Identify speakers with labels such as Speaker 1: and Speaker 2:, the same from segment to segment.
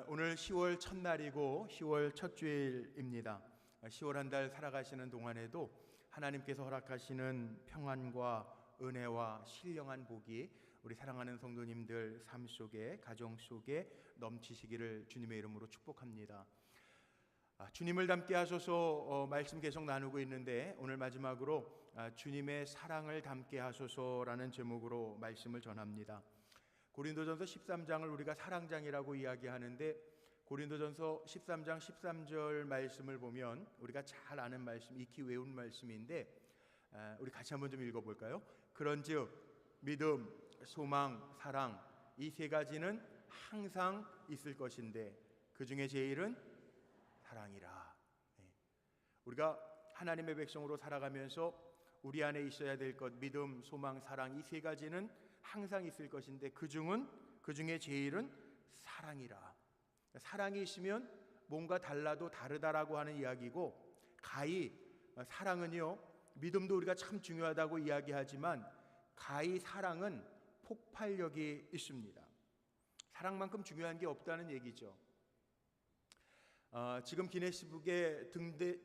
Speaker 1: 오늘 10월 첫날이고 10월 첫 주일입니다. 10월 한 달 살아가시는 동안에도 하나님께서 허락하시는 평안과 은혜와 신령한 복이 우리 사랑하는 성도님들 삶 속에, 가정 속에 넘치시기를 주님의 이름으로 축복합니다. 주님을 닮게 하소서 말씀 계속 나누고 있는데, 오늘 마지막으로 주님의 사랑을 닮게 하소서라는 제목으로 말씀을 전합니다. 고린도전서 13장을 우리가 사랑장이라고 이야기하는데, 고린도전서 13장 13절 말씀을 보면 우리가 잘 아는 말씀, 익히 외운 말씀인데 우리 같이 한번 좀 읽어볼까요? 그런즉 믿음, 소망, 사랑, 이 세 가지는 항상 있을 것인데 그 중에 제일은 사랑이라. 우리가 하나님의 백성으로 살아가면서 우리 안에 있어야 될 것, 믿음, 소망, 사랑, 이 세 가지는 항상 있을 것인데 그 중에 제일은 사랑이라. 사랑이 있으면 뭔가 달라도 다르다라고 하는 이야기고, 가히 사랑은요, 믿음도 우리가 참 중요하다고 이야기하지만 가히 사랑은 폭발력이 있습니다. 사랑만큼 중요한 게 없다는 얘기죠. 지금 기네스북에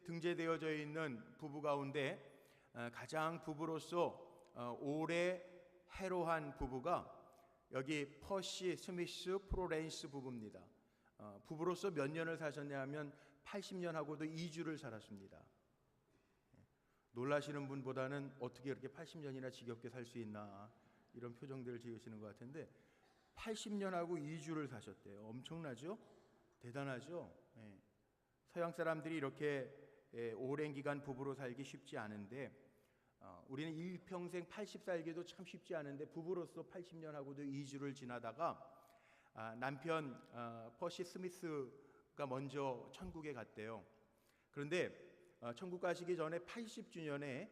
Speaker 1: 등재되어져 있는 부부 가운데 가장 부부로서 오래 해로한 부부가 여기 퍼시 스미스 프로렌스 부부입니다. 부부로서 몇 년을 사셨냐 하면 80년하고도 2주를 살았습니다. 놀라시는 분보다는 어떻게 이렇게 80년이나 지겹게 살 수 있나, 이런 표정들을 지으시는 것 같은데 80년하고 2주를 사셨대요. 엄청나죠? 대단하죠? 서양 사람들이 이렇게 오랜 기간 부부로 살기 쉽지 않은데, 우리는 일평생 80 살기도 참 쉽지 않은데 부부로서 80년하고도 2주를 지나다가 남편 퍼시 스미스가 먼저 천국에 갔대요. 그런데 천국 가시기 전에 80주년에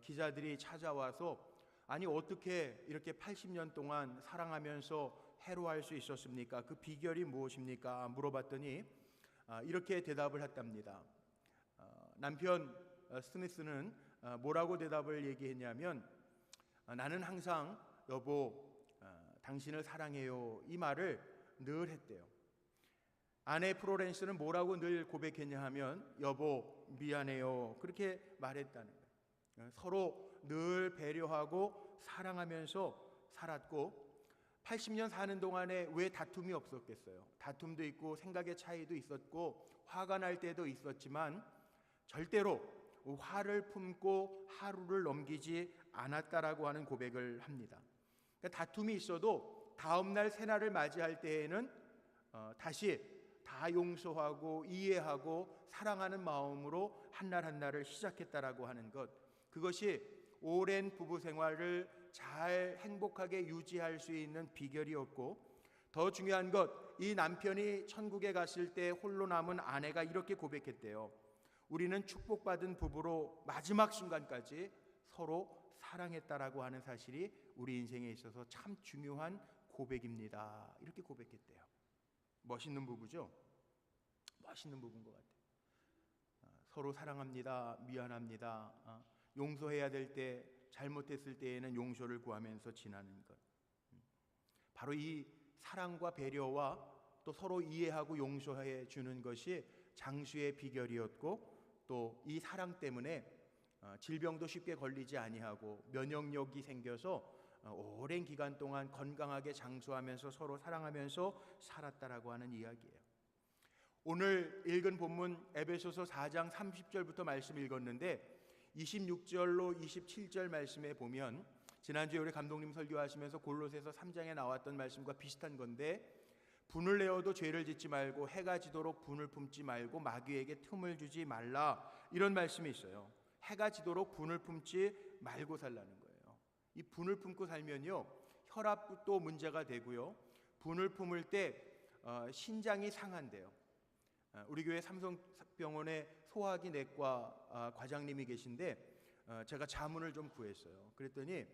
Speaker 1: 기자들이 찾아와서, 아니 어떻게 이렇게 80년 동안 사랑하면서 해로할 수 있었습니까? 그 비결이 무엇입니까? 물어봤더니 이렇게 대답을 했답니다. 남편 스미스는 뭐라고 대답을 얘기했냐면, 나는 항상 여보 당신을 사랑해요, 이 말을 늘 했대요. 아내 프로렌스는 뭐라고 늘 고백했냐 하면 여보 미안해요, 그렇게 말했다는 거예요. 서로 늘 배려하고 사랑하면서 살았고, 80년 사는 동안에 왜 다툼이 없었겠어요? 다툼도 있고 생각의 차이도 있었고 화가 날 때도 있었지만 절대로 화를 품고 하루를 넘기지 않았다라고 하는 고백을 합니다. 그러니까 다툼이 있어도 다음날 새날을 맞이할 때에는 다시 다 용서하고 이해하고 사랑하는 마음으로 한날 한날을 시작했다라고 하는 것, 그것이 오랜 부부 생활을 잘 행복하게 유지할 수 있는 비결이었고, 더 중요한 것, 이 남편이 천국에 갔을 때 홀로 남은 아내가 이렇게 고백했대요. 우리는 축복받은 부부로 마지막 순간까지 서로 사랑했다라고 하는 사실이 우리 인생에 있어서 참 중요한 고백입니다. 이렇게 고백했대요. 멋있는 부부죠? 멋있는 부부인 것 같아요. 서로 사랑합니다, 미안합니다, 용서해야 될 때, 잘못했을 때에는 용서를 구하면서 지나는 것, 바로 이 사랑과 배려와 또 서로 이해하고 용서해 주는 것이 장수의 비결이었고, 또 이 사랑 때문에 질병도 쉽게 걸리지 아니하고 면역력이 생겨서 오랜 기간 동안 건강하게 장수하면서 서로 사랑하면서 살았다라고 하는 이야기예요. 오늘 읽은 본문 에베소서 4장 30절부터 말씀 읽었는데 26절로 27절 말씀에 보면, 지난주에 우리 감독님 설교하시면서 골로새서 3장에 나왔던 말씀과 비슷한 건데, 분을 내어도 죄를 짓지 말고 해가 지도록 분을 품지 말고 마귀에게 틈을 주지 말라, 이런 말씀이 있어요. 해가 지도록 분을 품지 말고 살라는 거예요. 이 분을 품고 살면요, 혈압도 문제가 되고요, 분을 품을 때 신장이 상한대요. 우리 교회 삼성병원에 소화기 내과 과장님이 계신데 제가 자문을 좀 구했어요. 그랬더니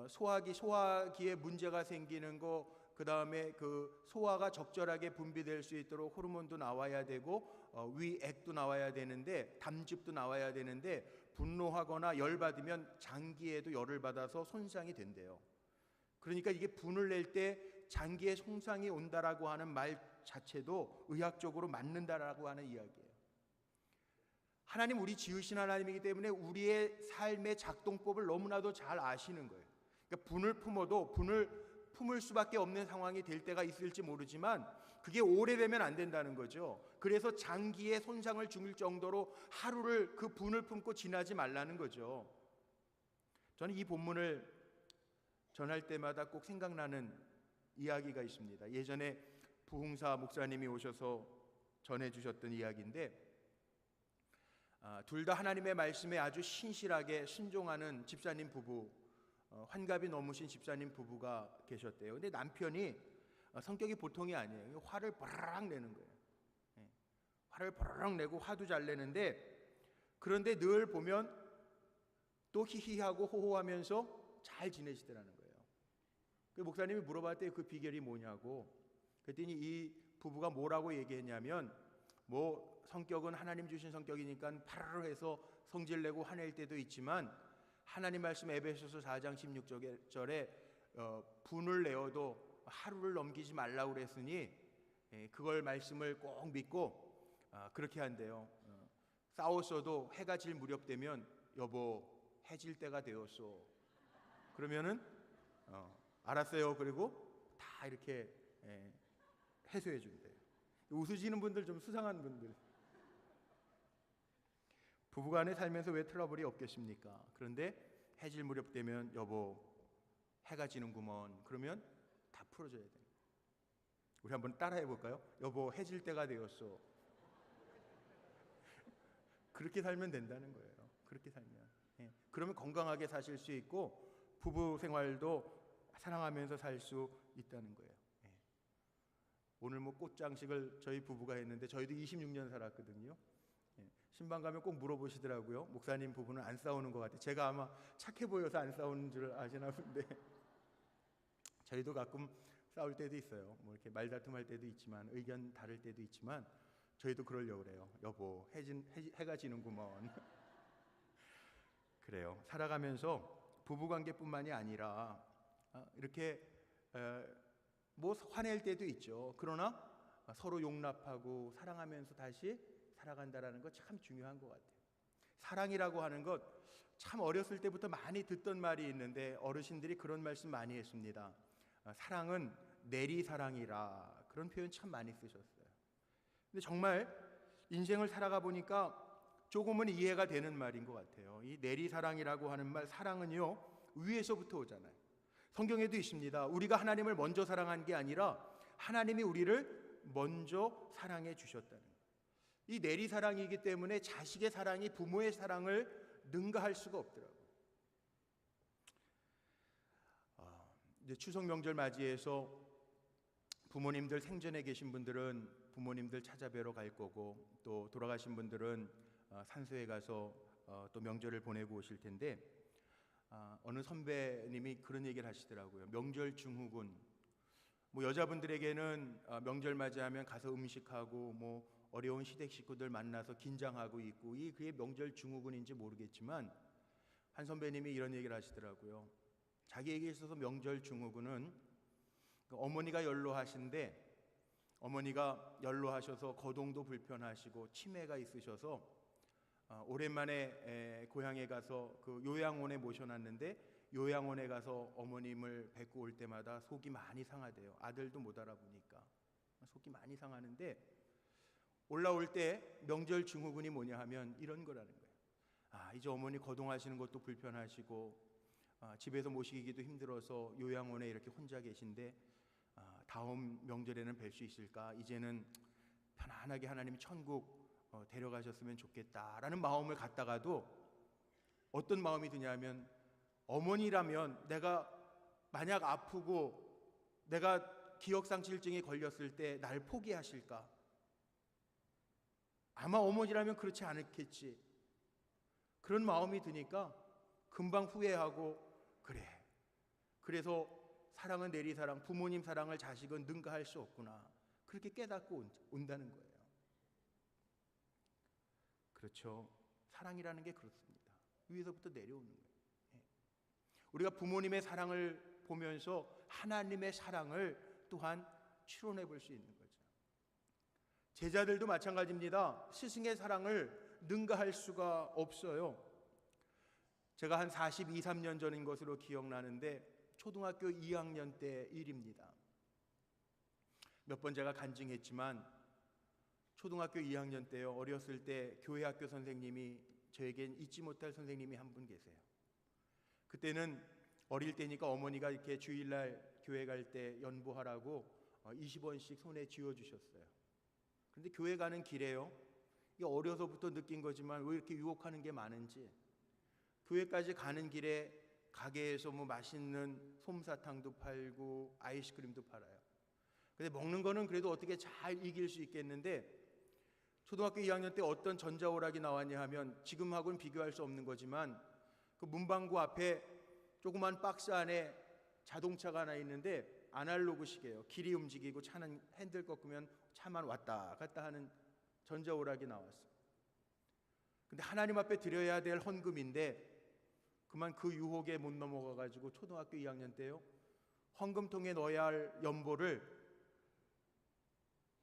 Speaker 1: 소화기에 문제가 생기는 거, 그 다음에 그 소화가 적절하게 분비될 수 있도록 호르몬도 나와야 되고 위액도 나와야 되는데 담즙도 나와야 되는데, 분노하거나 열받으면 장기에도 열을 받아서 손상이 된대요. 그러니까 이게 분을 낼 때 장기의 손상이 온다라고 하는 말 자체도 의학적으로 맞는다라고 하는 이야기예요. 하나님, 우리 지으신 하나님이기 때문에 우리의 삶의 작동법을 너무나도 잘 아시는 거예요. 그러니까 분을 품어도 분을 품을 수밖에 없는 상황이 될 때가 있을지 모르지만 그게 오래되면 안 된다는 거죠. 그래서 장기에 손상을 줄 정도로 하루를 그 분을 품고 지나지 말라는 거죠. 저는 이 본문을 전할 때마다 꼭 생각나는 이야기가 있습니다. 예전에 부흥사 목사님이 오셔서 전해주셨던 이야기인데, 둘 다 하나님의 말씀에 아주 신실하게 순종하는 집사님 부부, 환갑이 넘으신 집사님 부부가 계셨대요. 근데 남편이 성격이 보통이 아니에요. 화를 버럭 내는 거예요. 화를 버럭 내고 화도 잘 내는데, 그런데 늘 보면 또 히히하고 호호하면서 잘 지내시더라는 거예요. 그 목사님이 물어봤더니 그 비결이 뭐냐고. 그랬더니 이 부부가 뭐라고 얘기했냐면, 뭐 성격은 하나님 주신 성격이니까 파르르 해서 성질내고 화낼 때도 있지만 하나님 말씀 에베소서 4장 16절에 분을 내어도 하루를 넘기지 말라고 그랬으니 그걸 말씀을 꼭 믿고 그렇게 한대요. 싸웠어도 해가 질 무렵 되면 여보 해질 때가 되었소. 그러면은 알았어요. 그리고 다 이렇게 해소해 준대요. 웃으시는 분들 좀 수상한 분들. 부부간에 살면서 왜 트러블이 없겠습니까? 그런데 해질 무렵 되면 여보 해가 지는구먼. 그러면 다 풀어줘야 돼요. 우리 한번 따라해 볼까요? 여보 해질 때가 되었어. 그렇게 살면 된다는 거예요. 그렇게 살면. 그러면 건강하게 사실 수 있고 부부 생활도 사랑하면서 살 수 있다는 거예요. 오늘 뭐 꽃장식을 저희 부부가 했는데 저희도 26년 살았거든요. 신방 가면 꼭 물어보시더라고요. 목사님 부부는 안 싸우는 것 같아요. 제가 아마 착해 보여서 안 싸우는 줄 아시나 본데 저희도 가끔 싸울 때도 있어요. 뭐 이렇게 말다툼할 때도 있지만 의견 다를 때도 있지만 저희도 그러려고 그래요. 여보 해가 지는구먼. 그래요. 살아가면서 부부관계뿐만이 아니라 이렇게 뭐 화낼 때도 있죠. 그러나 서로 용납하고 사랑하면서 다시 살아간다라는 거 참 중요한 것 같아요. 사랑이라고 하는 것 참 어렸을 때부터 많이 듣던 말이 있는데 어르신들이 그런 말씀 많이 했습니다. 사랑은 내리사랑이라, 그런 표현 참 많이 쓰셨어요. 근데 정말 인생을 살아가 보니까 조금은 이해가 되는 말인 것 같아요. 이 내리사랑이라고 하는 말, 사랑은요 위에서부터 오잖아요. 성경에도 있습니다. 우리가 하나님을 먼저 사랑한 게 아니라 하나님이 우리를 먼저 사랑해 주셨다는 거예요. 이 내리사랑이기 때문에 자식의 사랑이 부모의 사랑을 능가할 수가 없더라고요. 이제 추석 명절 맞이해서 부모님들 생전에 계신 분들은 부모님들 찾아뵈러 갈 거고, 또 돌아가신 분들은 산소에 가서 또 명절을 보내고 오실 텐데, 어느 선배님이 그런 얘기를 하시더라고요. 명절 증후군. 뭐 여자분들에게는 명절 맞이하면 가서 음식하고 뭐 어려운 시댁 식구들 만나서 긴장하고 있고, 이 그게 명절 증후군인지 모르겠지만 한 선배님이 이런 얘기를 하시더라고요. 자기에게 있어서 명절 증후군은 어머니가 연로하신데, 어머니가 연로하셔서 거동도 불편하시고 치매가 있으셔서 오랜만에 고향에 가서 그 요양원에 모셔놨는데, 요양원에 가서 어머님을 뵙고 올 때마다 속이 많이 상하대요. 아들도 못 알아보니까 속이 많이 상하는데, 올라올 때 명절 증후군이 뭐냐 하면 이런 거라는 거예요. 이제 어머니 거동하시는 것도 불편하시고 집에서 모시기도 힘들어서 요양원에 이렇게 혼자 계신데 다음 명절에는 뵐 수 있을까? 이제는 편안하게 하나님이 천국 데려가셨으면 좋겠다라는 마음을 갖다가도 어떤 마음이 드냐면, 어머니라면 내가 만약 아프고 내가 기억상실증이 걸렸을 때 날 포기하실까? 아마 어머니라면 그렇지 않겠지. 그런 마음이 드니까 금방 후회하고, 그래, 그래서 사랑은 내리사랑, 부모님 사랑을 자식은 능가할 수 없구나, 그렇게 깨닫고 온다는 거예요. 그렇죠. 사랑이라는 게 그렇습니다. 위에서부터 내려오는 거예요. 우리가 부모님의 사랑을 보면서 하나님의 사랑을 또한 추론해 볼 수 있는 거죠. 제자들도 마찬가지입니다. 스승의 사랑을 능가할 수가 없어요. 제가 한 42, 3년 전인 것으로 기억나는데 초등학교 2학년 때 일입니다. 몇 번 제가 간증했지만 초등학교 2학년 때요, 어렸을 때 교회 학교 선생님이, 저에겐 잊지 못할 선생님이 한 분 계세요. 그때는 어릴 때니까 어머니가 이렇게 주일날 교회 갈 때 연보하라고 20원씩 손에 쥐어주셨어요. 그런데 교회 가는 길에요, 이게 어려서부터 느낀 거지만 왜 이렇게 유혹하는 게 많은지, 교회까지 가는 길에 가게에서 뭐 맛있는 솜사탕도 팔고 아이스크림도 팔아요. 근데 먹는 거는 그래도 어떻게 잘 이길 수 있겠는데, 초등학교 2학년 때 어떤 전자오락이 나왔냐 하면, 지금하고는 비교할 수 없는 거지만 그 문방구 앞에 조그만 박스 안에 자동차가 하나 있는데 아날로그 시계예요. 길이 움직이고 차는 핸들 꺾으면 차만 왔다 갔다 하는 전자오락이 나왔어요. 근데 하나님 앞에 드려야 될 헌금인데 그만 그 유혹에 못 넘어가 가지고 초등학교 2학년 때요, 헌금통에 넣어야 할 연보를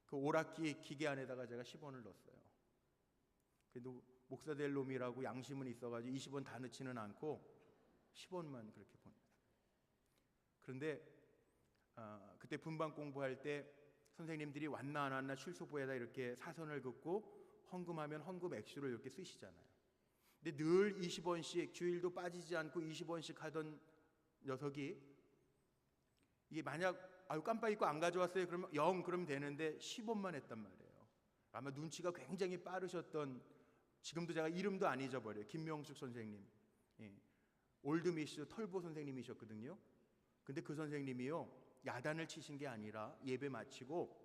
Speaker 1: 그 오락기 기계 안에다가 제가 10원을 넣었어요. 그래도 목사 될 놈이라고 양심은 있어가지고 20원 다 넣지는 않고 10원만 그렇게 보냈어요. 그런데 그때 분반 공부할 때 선생님들이 왔나 안 왔나 출석부에다 이렇게 사선을 긋고 헌금하면 헌금 액수를 이렇게 쓰시잖아요. 근데 늘 20원씩, 주일도 빠지지 않고 20원씩 하던 녀석이, 이게 만약 깜빡 잊고 안 가져왔어요 그러면 0 그러면 되는데 10원만 했단 말이에요. 아마 눈치가 굉장히 빠르셨던, 지금도 제가 이름도 안 잊어버려요, 김명숙 선생님, 올드미스 털보 선생님이셨거든요. 근데 그 선생님이요, 야단을 치신 게 아니라 예배 마치고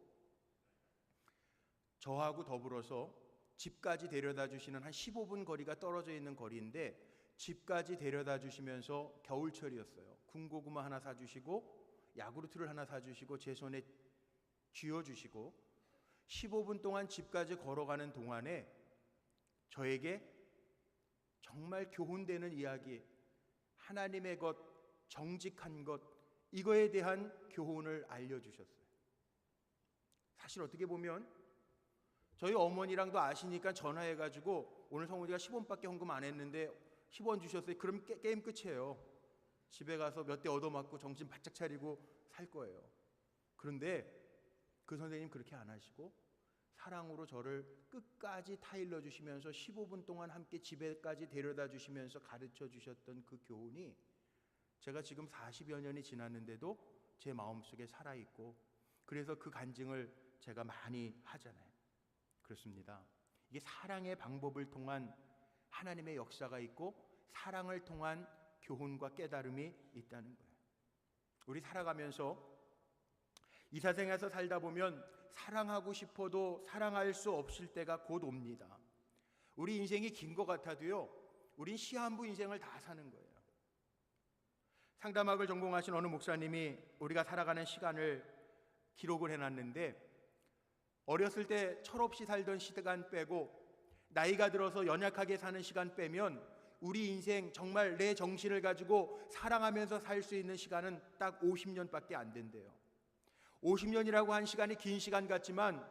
Speaker 1: 저하고 더불어서 집까지 데려다 주시는, 한 15분 거리가 떨어져 있는 거리인데 집까지 데려다 주시면서, 겨울철이었어요, 군고구마 하나 사주시고 야구르트를 하나 사주시고 제 손에 쥐어주시고 15분 동안 집까지 걸어가는 동안에 저에게 정말 교훈되는 이야기, 하나님의 것, 정직한 것, 이거에 대한 교훈을 알려주셨어요. 사실 어떻게 보면 저희 어머니랑도 아시니까 전화해가지고 오늘 성훈이가 10원밖에 헌금 안 했는데 10원 주셨어요. 그럼 게임 끝이에요. 집에 가서 몇 대 얻어맞고 정신 바짝 차리고 살 거예요. 그런데 그 선생님 그렇게 안 하시고 사랑으로 저를 끝까지 타일러 주시면서 15분 동안 함께 집에까지 데려다 주시면서 가르쳐 주셨던 그 교훈이 제가 지금 40여 년이 지났는데도 제 마음속에 살아있고, 그래서 그 간증을 제가 많이 하잖아요. 그렇습니다. 이게 사랑의 방법을 통한 하나님의 역사가 있고 사랑을 통한 교훈과 깨달음이 있다는 거예요. 우리 살아가면서 이 세상에서 살다 보면 사랑하고 싶어도 사랑할 수 없을 때가 곧 옵니다. 우리 인생이 긴 것 같아도요, 우린 시한부 인생을 다 사는 거예요. 상담학을 전공하신 어느 목사님이 우리가 살아가는 시간을 기록을 해놨는데, 어렸을 때 철없이 살던 시간 빼고 나이가 들어서 연약하게 사는 시간 빼면 우리 인생 정말 내 정신을 가지고 사랑하면서 살 수 있는 시간은 딱 50년밖에 안 된대요. 50년이라고 한 시간이 긴 시간 같지만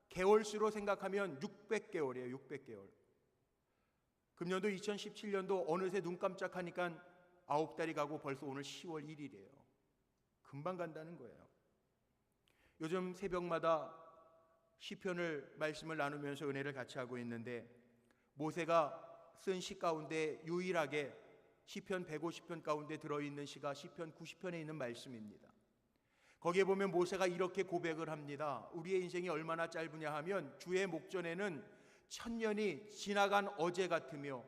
Speaker 1: 개월수로 생각하면 600개월이에요. 600개월. 금년도 2017년도 어느새 눈 깜짝하니까 9달이 가고 벌써 오늘 10월 1일이에요. 금방 간다는 거예요. 요즘 새벽마다 시편을 말씀을 나누면서 은혜를 같이 하고 있는데, 모세가 쓴 시 가운데 유일하게 시편 150편 가운데 들어있는 시가 시편 90편에 있는 말씀입니다. 거기에 보면 모세가 이렇게 고백을 합니다. 우리의 인생이 얼마나 짧으냐 하면 주의 목전에는 천년이 지나간 어제 같으며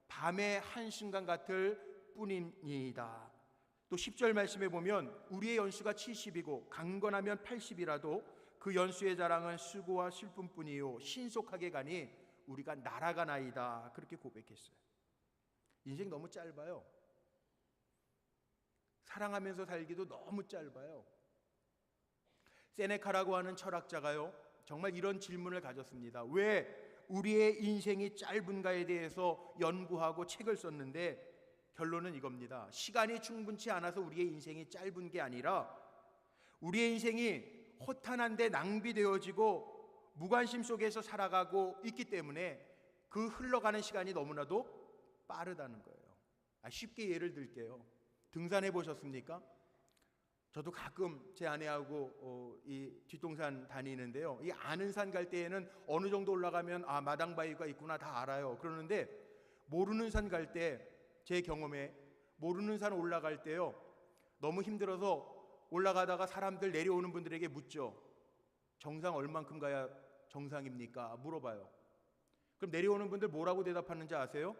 Speaker 1: 밤의 한순간 같을 뿐이니이다. 또 10절 말씀에 보면 우리의 연수가 70이고 강건하면 80이라도 그 연수의 자랑은 수고와 슬픔뿐이요 신속하게 가니 우리가 날아가나이다. 그렇게 고백했어요. 인생 너무 짧아요. 사랑하면서 살기도 너무 짧아요. 세네카라고 하는 철학자가요, 정말 이런 질문을 가졌습니다. 왜 우리의 인생이 짧은가에 대해서 연구하고 책을 썼는데 결론은 이겁니다. 시간이 충분치 않아서 우리의 인생이 짧은 게 아니라 우리의 인생이 허탄한데 낭비되어지고 무관심 속에서 살아가고 있기 때문에 그 흘러가는 시간이 너무나도 빠르다는 거예요. 쉽게 예를 들게요. 등산해 보셨습니까? 저도 가끔 제 아내하고 이 뒷동산 다니는데요. 이 아는 산 갈 때에는 어느 정도 올라가면 마당 바위가 있구나 다 알아요. 그러는데 모르는 산 갈 때, 제 경험에 모르는 산 올라갈 때요, 너무 힘들어서 올라가다가 사람들 내려오는 분들에게 묻죠. 정상 얼만큼 가야 정상입니까? 물어봐요. 그럼 내려오는 분들 뭐라고 대답하는지 아세요?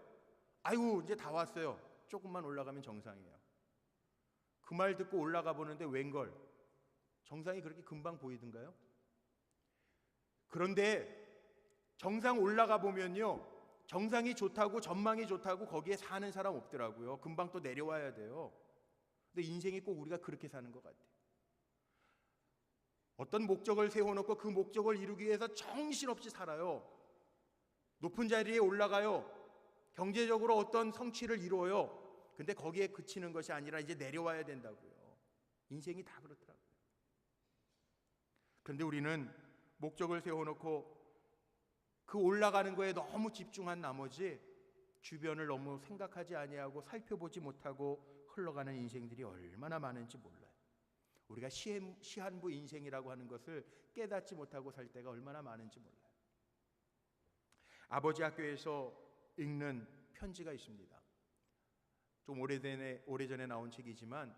Speaker 1: 아이고 이제 다 왔어요. 조금만 올라가면 정상이에요. 그 말 듣고 올라가 보는데 웬걸 정상이 그렇게 금방 보이던가요? 그런데 정상 올라가 보면요, 정상이 좋다고 전망이 좋다고 거기에 사는 사람 없더라고요. 금방 또 내려와야 돼요. 근데 인생이 꼭 우리가 그렇게 사는 것 같아요. 어떤 목적을 세워놓고 그 목적을 이루기 위해서 정신없이 살아요. 높은 자리에 올라가요. 경제적으로 어떤 성취를 이루어요. 근데 거기에 그치는 것이 아니라 이제 내려와야 된다고요. 인생이 다 그렇더라고요. 그런데 우리는 목적을 세워놓고 그 올라가는 거에 너무 집중한 나머지 주변을 너무 생각하지 아니하고 살펴보지 못하고 흘러가는 인생들이 얼마나 많은지 몰라요. 우리가 시한부 인생이라고 하는 것을 깨닫지 못하고 살 때가 얼마나 많은지 몰라요. 아버지 학교에서 읽는 편지가 있습니다. 좀 오래전에 나온 책이지만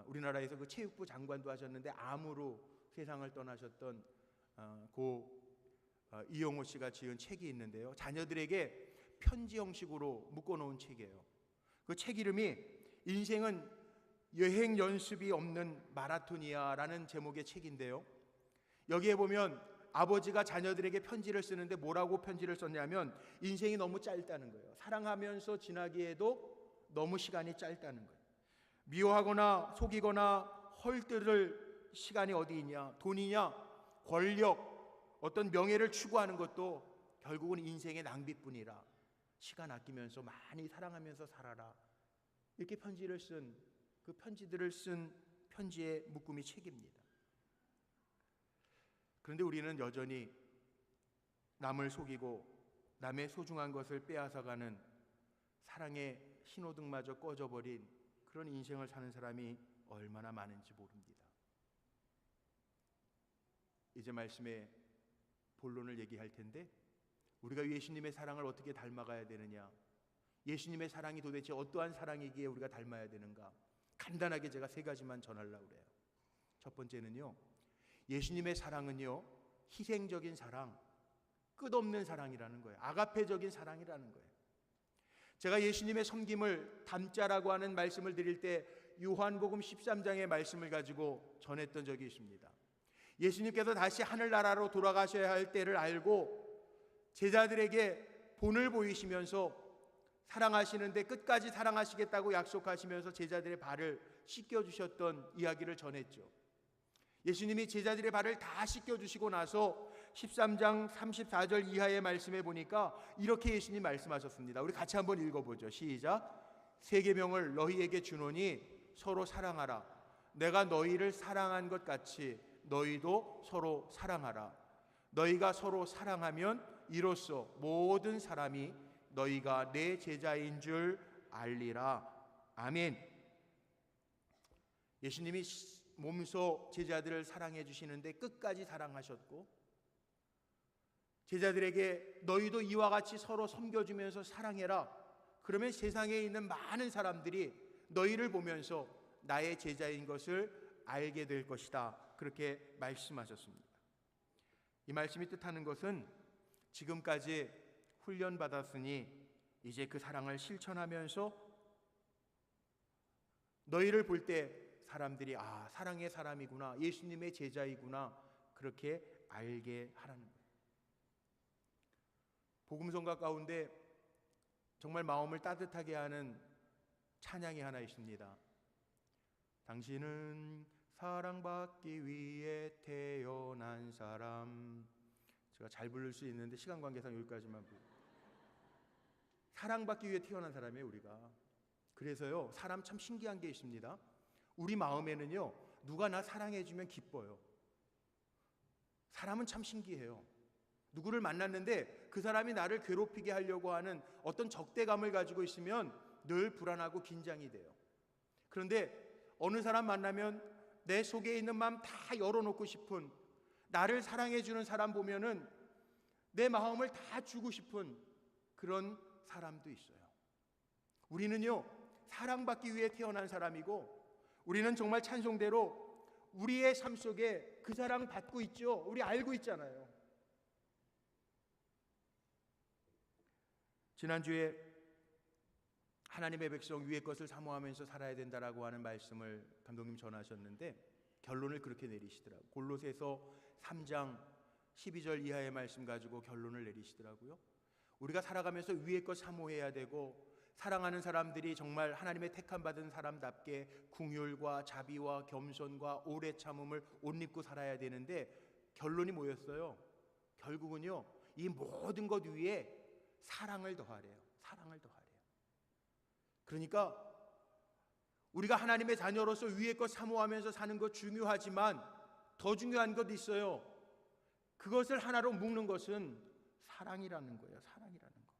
Speaker 1: 우리나라에서 그 체육부 장관도 하셨는데 암으로 세상을 떠나셨던 이용호 씨가 지은 책이 있는데요. 자녀들에게 편지 형식으로 묶어놓은 책이에요. 그 책 이름이 인생은 여행 연습이 없는 마라톤이야 라는 제목의 책인데요. 여기에 보면 아버지가 자녀들에게 편지를 쓰는데 뭐라고 편지를 썼냐면 인생이 너무 짧다는 거예요. 사랑하면서 지나기에도 너무 시간이 짧다는 거예요. 미워하거나 속이거나 헐뜯을 시간이 어디 있냐? 돈이냐? 권력, 어떤 명예를 추구하는 것도 결국은 인생의 낭비뿐이라 시간 아끼면서 많이 사랑하면서 살아라. 이렇게 편지를 쓴 그 편지들을 쓴 편지의 묶음이 책입니다. 그런데 우리는 여전히 남을 속이고 남의 소중한 것을 빼앗아가는 사랑의 신호등마저 꺼져버린 그런 인생을 사는 사람이 얼마나 많은지 모릅니다. 이제 말씀의 본론을 얘기할 텐데, 우리가 예수님의 사랑을 어떻게 닮아가야 되느냐, 예수님의 사랑이 도대체 어떠한 사랑이기에 우리가 닮아야 되는가, 간단하게 제가 3가지만 전하려고 그래요. 첫 번째는요, 예수님의 사랑은요, 희생적인 사랑, 끝없는 사랑이라는 거예요. 아가페적인 사랑이라는 거예요. 제가 예수님의 섬김을 담자라고 하는 말씀을 드릴 때 요한복음 13장의 말씀을 가지고 전했던 적이 있습니다. 예수님께서 다시 하늘나라로 돌아가셔야 할 때를 알고 제자들에게 본을 보이시면서 사랑하시는데 끝까지 사랑하시겠다고 약속하시면서 제자들의 발을 씻겨주셨던 이야기를 전했죠. 예수님이 제자들의 발을 다 씻겨주시고 나서 13장 34절 이하의 말씀에 보니까 이렇게 예수님 말씀하셨습니다. 우리 같이 한번 읽어보죠. 시작. 새 계명을 너희에게 주노니 서로 사랑하라. 내가 너희를 사랑한 것 같이 너희도 서로 사랑하라. 너희가 서로 사랑하면 이로써 모든 사람이 너희가 내 제자인 줄 알리라. 아멘. 예수님이 몸소 제자들을 사랑해 주시는데 끝까지 사랑하셨고, 제자들에게 너희도 이와 같이 서로 섬겨주면서 사랑해라. 그러면 세상에 있는 많은 사람들이 너희를 보면서 나의 제자인 것을 알게 될 것이다. 그렇게 말씀하셨습니다. 이 말씀이 뜻하는 것은 지금까지 훈련받았으니 이제 그 사랑을 실천하면서 너희를 볼 때 사람들이 사랑의 사람이구나, 예수님의 제자이구나, 그렇게 알게 하라는 거예요. 복음성가 가운데 정말 마음을 따뜻하게 하는 찬양이 하나 있습니다. 당신은 사랑받기 위해 태어난 사람. 제가 잘 부를 수 있는데 시간 관계상 여기까지만 부르고. 사랑받기 위해 태어난 사람이에요, 우리가. 그래서요, 사람 참 신기한 게 있습니다. 우리 마음에는요, 누가 나 사랑해주면 기뻐요. 사람은 참 신기해요. 누구를 만났는데 그 사람이 나를 괴롭히게 하려고 하는 어떤 적대감을 가지고 있으면 늘 불안하고 긴장이 돼요. 그런데 어느 사람 만나면 내 속에 있는 마음 다 열어놓고 싶은, 나를 사랑해주는 사람 보면은 내 마음을 다 주고 싶은 그런 사람도 있어요. 우리는요, 사랑받기 위해 태어난 사람이고, 우리는 정말 찬송대로 우리의 삶 속에 그 사랑 받고 있죠. 우리 알고 있잖아요. 지난주에 하나님의 백성 위의 것을 사모하면서 살아야 된다라고 하는 말씀을 감독님 전하셨는데, 결론을 그렇게 내리시더라고요. 골로새서 3장 12절 이하의 말씀 가지고 결론을 내리시더라고요. 우리가 살아가면서 위의 것 사모해야 되고, 사랑하는 사람들이 정말 하나님의 택함 받은 사람답게 긍휼과 자비와 겸손과 오래 참음을 옷 입고 살아야 되는데, 결론이 뭐였어요? 결국은요, 이 모든 것 위에 사랑을 더하래요. 사랑을 더하래요. 그러니까 우리가 하나님의 자녀로서 위의 것 사모하면서 사는 것 중요하지만 더 중요한 것도 있어요. 그것을 하나로 묶는 것은 사랑이라는 거예요. 사랑이라는 거.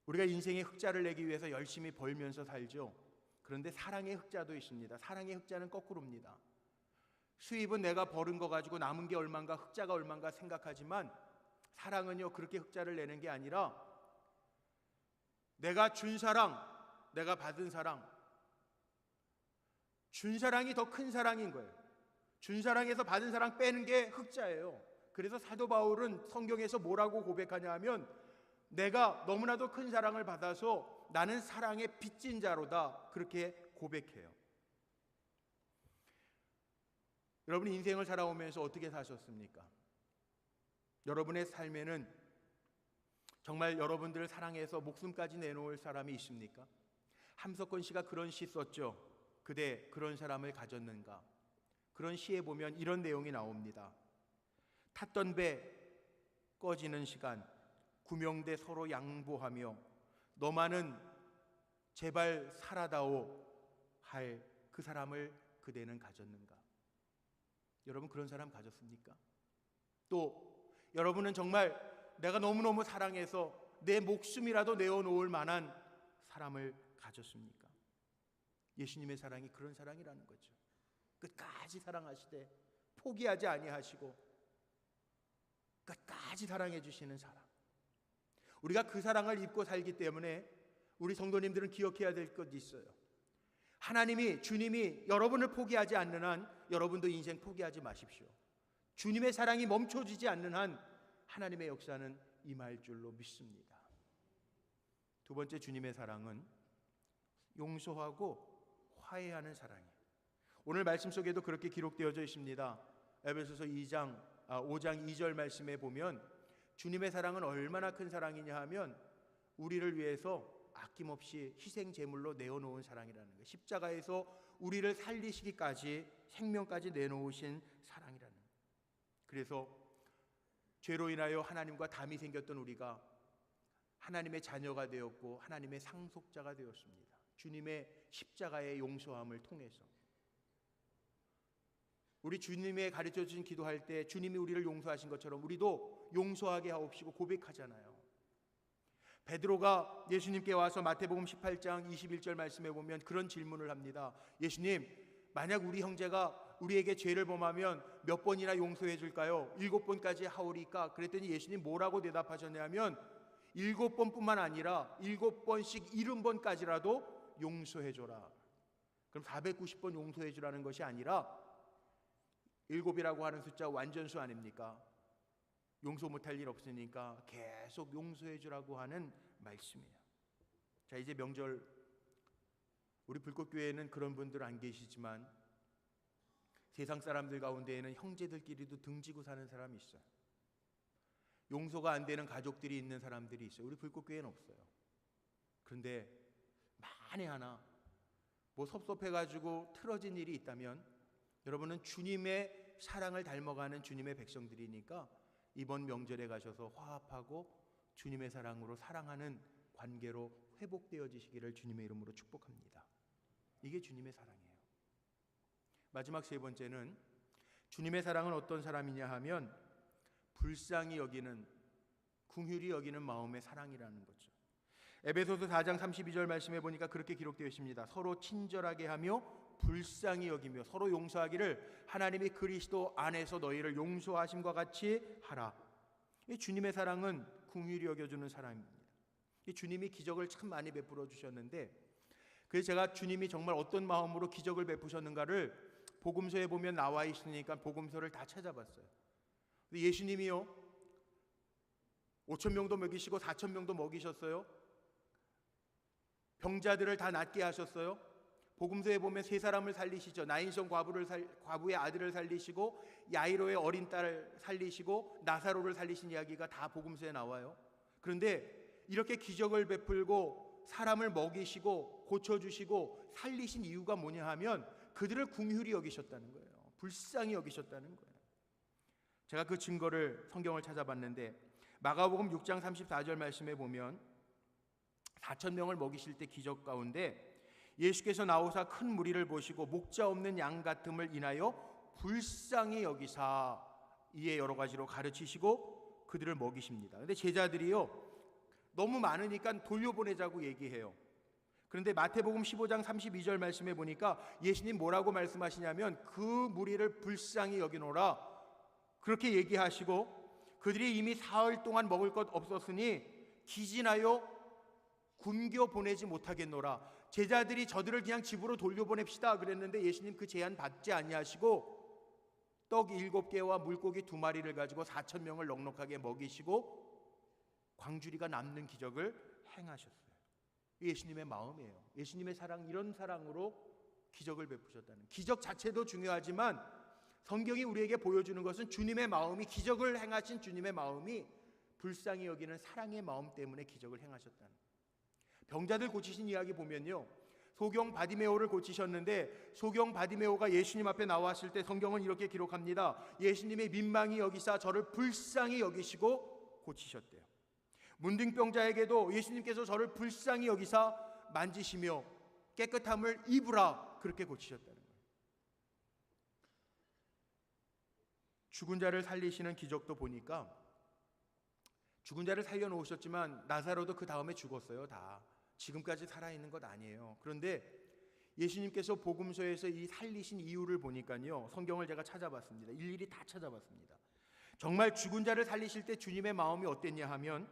Speaker 1: 우리가 인생의 흑자를 내기 위해서 열심히 벌면서 살죠. 그런데 사랑의 흑자도 있습니다. 사랑의 흑자는 거꾸로입니다. 수입은 내가 벌은 거 가지고 남은 게 얼마인가, 흑자가 얼마인가 생각하지만, 사랑은요, 그렇게 흑자를 내는 게 아니라 내가 준 사랑, 내가 받은 사랑, 준 사랑이 더 큰 사랑인 거예요. 준 사랑에서 받은 사랑 빼는 게 흑자예요. 그래서 사도 바울은 성경에서 뭐라고 고백하냐 하면, 내가 너무나도 큰 사랑을 받아서 나는 사랑의 빚진 자로다, 그렇게 고백해요. 여러분, 인생을 살아오면서 어떻게 사셨습니까? 여러분의 삶에는 정말 여러분들을 사랑해서 목숨까지 내놓을 사람이 있습니까? 함석권 씨가 그런 시 썼죠. 그대 그런 사람을 가졌는가? 그런 시에 보면 이런 내용이 나옵니다. 탔던 배 꺼지는 시간, 구명대 서로 양보하며 너만은 제발 살아다오 할 그 사람을 그대는 가졌는가? 여러분, 그런 사람 가졌습니까? 또 여러분은 정말 내가 너무너무 사랑해서 내 목숨이라도 내어놓을 만한 사람을 가졌습니까? 예수님의 사랑이 그런 사랑이라는 거죠. 끝까지 사랑하시되 포기하지 아니하시고 끝까지 사랑해 주시는 사랑. 우리가 그 사랑을 입고 살기 때문에 우리 성도님들은 기억해야 될 것이 있어요. 하나님이, 주님이 여러분을 포기하지 않는 한 여러분도 인생 포기하지 마십시오. 주님의 사랑이 멈춰지지 않는 한 하나님의 역사는 임할 줄로 믿습니다. 두 번째, 주님의 사랑은 용서하고 화해하는 사랑이에요. 오늘 말씀 속에도 그렇게 기록되어져 있습니다. 에베소서 5장 2절 말씀에 보면 주님의 사랑은 얼마나 큰 사랑이냐 하면 우리를 위해서 아낌없이 희생 제물로 내어놓은 사랑이라는 거예요. 십자가에서 우리를 살리시기까지, 생명까지 내놓으신 사랑이라는 거예요. 그래서 죄로 인하여 하나님과 담이 생겼던 우리가 하나님의 자녀가 되었고 하나님의 상속자가 되었습니다. 주님의 십자가의 용서함을 통해서. 우리 주님의 가르쳐 주신 기도할 때 주님이 우리를 용서하신 것처럼 우리도 용서하게 하옵시고 고백하잖아요. 베드로가 예수님께 와서 마태복음 18장 21절 말씀에 보면 그런 질문을 합니다. 예수님, 만약 우리 형제가 우리에게 죄를 범하면 몇 번이나 용서해 줄까요? 7번까지 하오리까? 그랬더니 예수님 뭐라고 대답하셨냐면 7번뿐만 아니라 7번씩 70번까지라도 용서해 줘라. 그럼 490번 용서해 주라는 것이 아니라 7이라고 하는 숫자 완전수 아닙니까? 용서 못할 일 없으니까 계속 용서해 주라고 하는 말씀이에요. 자, 이제 명절, 우리 불꽃교회에는 그런 분들 안 계시지만 세상 사람들 가운데에는 형제들끼리도 등지고 사는 사람이 있어요. 용서가 안 되는 가족들이 있는 사람들이 있어요. 우리 불꽃교회는 없어요. 그런데 만에 하나 뭐 섭섭해가지고 틀어진 일이 있다면 여러분은 주님의 사랑을 닮아가는 주님의 백성들이니까 이번 명절에 가셔서 화합하고 주님의 사랑으로 사랑하는 관계로 회복되어지시기를 주님의 이름으로 축복합니다. 이게 주님의 사랑이에요. 마지막 세 번째는 주님의 사랑은 어떤 사람이냐 하면 불쌍히 여기는, 긍휼히 여기는 마음의 사랑이라는 거죠. 에베소서 4장 32절 말씀해 보니까 그렇게 기록되어 있습니다. 서로 친절하게 하며 불쌍히 여기며 서로 용서하기를 하나님이 그리스도 안에서 너희를 용서하심과 같이 하라. 이 주님의 사랑은 긍휼히 여겨주는 사랑입니다. 이 주님이 기적을 참 많이 베풀어 주셨는데, 그래서 제가 주님이 정말 어떤 마음으로 기적을 베푸셨는가를 복음서에 보면 나와 있으니까 복음서를 다 찾아봤어요. 예수님이요 5,000명도 먹이시고 4,000명도 먹이셨어요. 병자들을 다 낫게 하셨어요. 복음서에 보면 세 사람을 살리시죠. 나인성 과부의 아들을 살리시고 야이로의 어린 딸을 살리시고 나사로를 살리신 이야기가 다 복음서에 나와요. 그런데 이렇게 기적을 베풀고 사람을 먹이시고 고쳐주시고 살리신 이유가 뭐냐 하면 그들을 긍휼히 여기셨다는 거예요. 불쌍히 여기셨다는 거예요. 제가 그 증거를 성경을 찾아봤는데 마가복음 6장 34절 말씀에 보면 4,000명을 먹이실 때 기적 가운데 예수께서 나오사 큰 무리를 보시고 목자 없는 양 같음을 인하여 불쌍히 여기사 이에 여러 가지로 가르치시고 그들을 먹이십니다. 그런데 제자들이요 너무 많으니까 돌려보내자고 얘기해요. 그런데 마태복음 15장 32절 말씀에 보니까 예수님 뭐라고 말씀하시냐면 그 무리를 불쌍히 여기노라 그렇게 얘기하시고 그들이 이미 사흘 동안 먹을 것 없었으니 기진하여 굶겨 보내지 못하겠노라. 제자들이 저들을 그냥 집으로 돌려보냅시다 그랬는데 예수님 그 제안 받지 아니하시고 떡 7개와 물고기 2마리를 가지고 4,000명을 넉넉하게 먹이시고 광주리가 남는 기적을 행하셨어요. 예수님의 마음이에요. 예수님의 사랑, 이런 사랑으로 기적을 베푸셨다는, 기적 자체도 중요하지만 성경이 우리에게 보여주는 것은 주님의 마음이, 기적을 행하신 주님의 마음이 불쌍히 여기는 사랑의 마음 때문에 기적을 행하셨다는. 병자들 고치신 이야기 보면요 소경 바디메오를 고치셨는데 소경 바디메오가 예수님 앞에 나왔을 때 성경은 이렇게 기록합니다. 예수님의 민망히 여기사 저를 불쌍히 여기시고 고치셨대요. 문둥병자에게도 예수님께서 저를 불쌍히 여기사 만지시며 깨끗함을 입으라 그렇게 고치셨다는 거예요. 죽은 자를 살리시는 기적도 보니까 죽은 자를 살려놓으셨지만 나사로도 그 다음에 죽었어요. 다 지금까지 살아있는 것 아니에요. 그런데 예수님께서 복음서에서 이 살리신 이유를 보니까요 성경을 제가 찾아봤습니다. 일일이 다 찾아봤습니다. 정말 죽은 자를 살리실 때 주님의 마음이 어땠냐 하면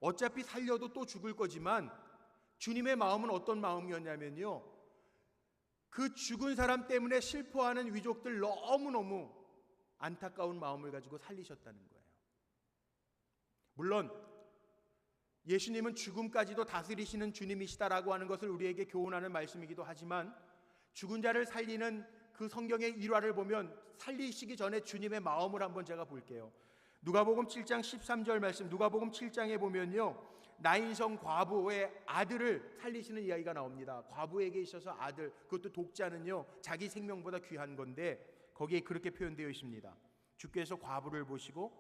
Speaker 1: 어차피 살려도 또 죽을 거지만 주님의 마음은 어떤 마음이었냐면요 그 죽은 사람 때문에 슬퍼하는 위족들 너무너무 안타까운 마음을 가지고 살리셨다는 거예요. 물론 예수님은 죽음까지도 다스리시는 주님이시다라고 하는 것을 우리에게 교훈하는 말씀이기도 하지만 죽은 자를 살리는 그 성경의 일화를 보면 살리시기 전에 주님의 마음을 한번 제가 볼게요. 누가복음 7장 13절 말씀, 누가복음 7장에 보면요 나인성 과부의 아들을 살리시는 이야기가 나옵니다. 과부에게 있어서 아들, 그것도 독자는요 자기 생명보다 귀한 건데 거기에 그렇게 표현되어 있습니다. 주께서 과부를 보시고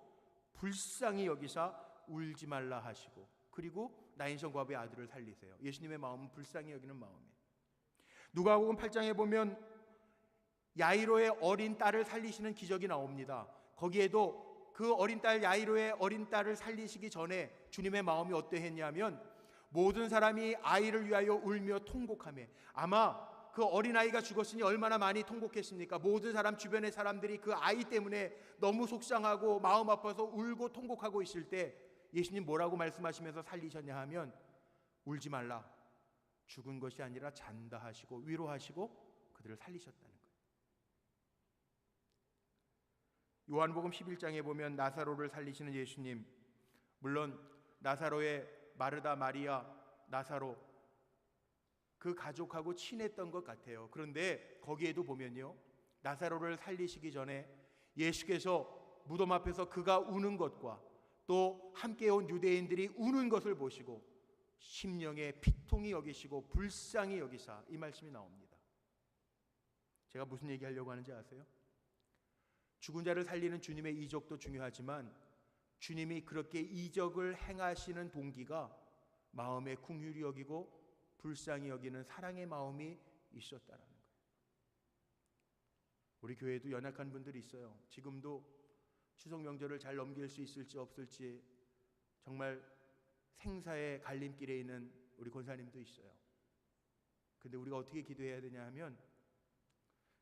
Speaker 1: 불쌍히 여기사 울지 말라 하시고 그리고 나인성 과부의 아들을 살리세요. 예수님의 마음은 불쌍히 여기는 마음이에요. 누가복음 8장에 보면 야이로의 어린 딸을 살리시는 기적이 나옵니다. 거기에도 그 어린 딸 야이로의 어린 딸을 살리시기 전에 주님의 마음이 어떠했냐면 모든 사람이 아이를 위하여 울며 통곡하며, 아마 그 어린아이가 죽었으니 얼마나 많이 통곡했습니까? 모든 사람, 주변의 사람들이 그 아이 때문에 너무 속상하고 마음 아파서 울고 통곡하고 있을 때 예수님 뭐라고 말씀하시면서 살리셨냐 하면 울지 말라, 죽은 것이 아니라 잔다 하시고 위로하시고 그들을 살리셨다는 거예요. 요한복음 11장에 보면 나사로를 살리시는 예수님, 물론 나사로의 마르다, 마리아, 나사로 그 가족하고 친했던 것 같아요. 그런데 거기에도 보면요 나사로를 살리시기 전에 예수께서 무덤 앞에서 그가 우는 것과 또 함께 온 유대인들이 우는 것을 보시고 심령에 피통이 여기시고 불쌍히 여기사, 이 말씀이 나옵니다. 제가 무슨 얘기하려고 하는지 아세요? 죽은 자를 살리는 주님의 이적도 중요하지만 주님이 그렇게 이적을 행하시는 동기가 마음에 긍휼히 여기고 불쌍히 여기는 사랑의 마음이 있었다라는 거예요. 우리 교회에도 연약한 분들이 있어요. 지금도 추석 명절을 잘 넘길 수 있을지 없을지 정말 생사의 갈림길에 있는 우리 권사님도 있어요. 근데 우리가 어떻게 기도해야 되냐 하면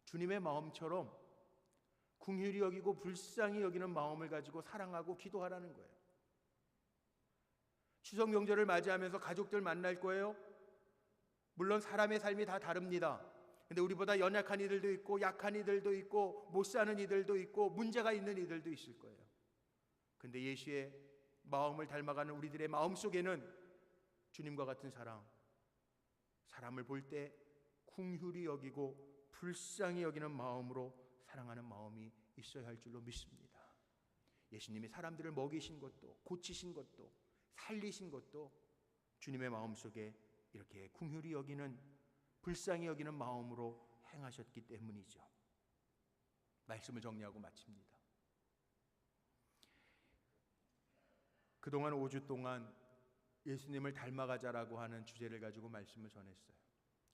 Speaker 1: 주님의 마음처럼 긍휼히 여기고 불쌍히 여기는 마음을 가지고 사랑하고 기도하라는 거예요. 추석 명절을 맞이하면서 가족들 만날 거예요. 물론 사람의 삶이 다 다릅니다. 근데 우리보다 연약한 이들도 있고 약한 이들도 있고 못 사는 이들도 있고 문제가 있는 이들도 있을 거예요. 근데 예수의 마음을 닮아가는 우리들의 마음 속에는 주님과 같은 사랑, 사람을 볼 때 긍휼히 여기고 불쌍히 여기는 마음으로 사랑하는 마음이 있어야 할 줄로 믿습니다. 예수님이 사람들을 먹이신 것도 고치신 것도 살리신 것도 주님의 마음속에 이렇게 긍휼히 여기는 불쌍히 여기는 마음으로 행하셨기 때문이죠. 말씀을 정리하고 마칩니다. 그동안 5주 동안 예수님을 닮아가자라고 하는 주제를 가지고 말씀을 전했어요.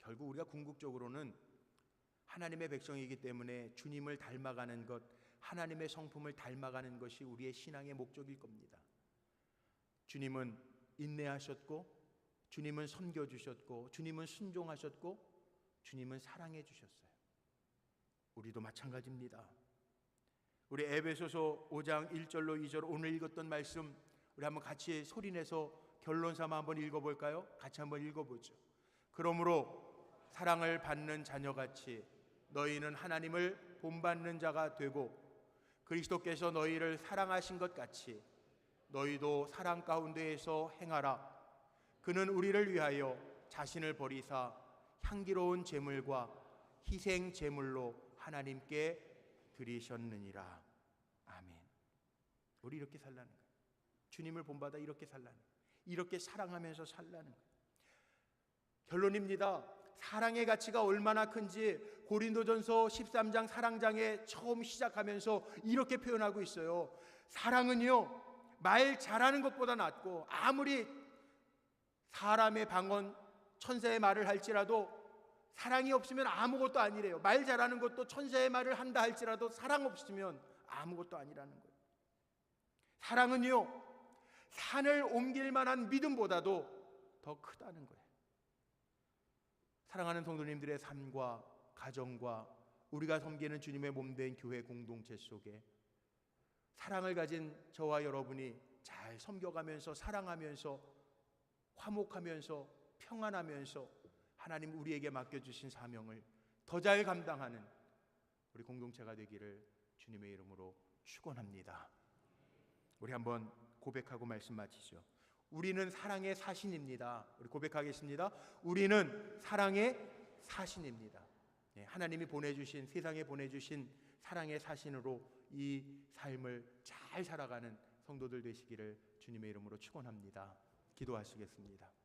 Speaker 1: 결국 우리가 궁극적으로는 하나님의 백성이기 때문에 주님을 닮아가는 것, 하나님의 성품을 닮아가는 것이 우리의 신앙의 목적일 겁니다. 주님은 인내하셨고, 주님은 섬겨주셨고, 주님은 순종하셨고, 주님은 사랑해 주셨어요. 우리도 마찬가지입니다. 우리 에베소서 5장 1절로 2절 오늘 읽었던 말씀 우리 한번 같이 소리내서 결론 삼아 한번 읽어볼까요? 같이 한번 읽어보죠. 그러므로 사랑을 받는 자녀같이 너희는 하나님을 본받는 자가 되고 그리스도께서 너희를 사랑하신 것 같이 너희도 사랑 가운데에서 행하라. 그는 우리를 위하여 자신을 버리사 향기로운 제물과 희생 제물로 하나님께 드리셨느니라. 아멘. 우리 이렇게 살라는 거예요. 주님을 본받아 이렇게 살라는 거예요. 이렇게 사랑하면서 살라는 거예요. 결론입니다. 사랑의 가치가 얼마나 큰지 고린도전서 13장 사랑장에 처음 시작하면서 이렇게 표현하고 있어요. 사랑은요, 말 잘하는 것보다 낫고 아무리 사람의 방언, 천사의 말을 할지라도 사랑이 없으면 아무것도 아니래요. 말 잘하는 것도 천사의 말을 한다 할지라도 사랑 없으면 아무것도 아니라는 거예요. 사랑은요, 산을 옮길 만한 믿음보다도 더 크다는 거예요. 사랑하는 성도님들의 삶과 가정과 우리가 섬기는 주님의 몸된 교회 공동체 속에 사랑을 가진 저와 여러분이 잘 섬겨가면서 사랑하면서 화목하면서 평안하면서 하나님 우리에게 맡겨주신 사명을 더 잘 감당하는 우리 공동체가 되기를 주님의 이름으로 축원합니다. 우리 한번 고백하고 말씀 마치죠. 우리는 사랑의 사신입니다. 우리 고백하겠습니다. 우리는 사랑의 사신입니다. 하나님이 보내주신, 세상에 보내주신 사랑의 사신으로 이 삶을 잘 살아가는 성도들 되시기를 주님의 이름으로 축원합니다. 기도하시겠습니다.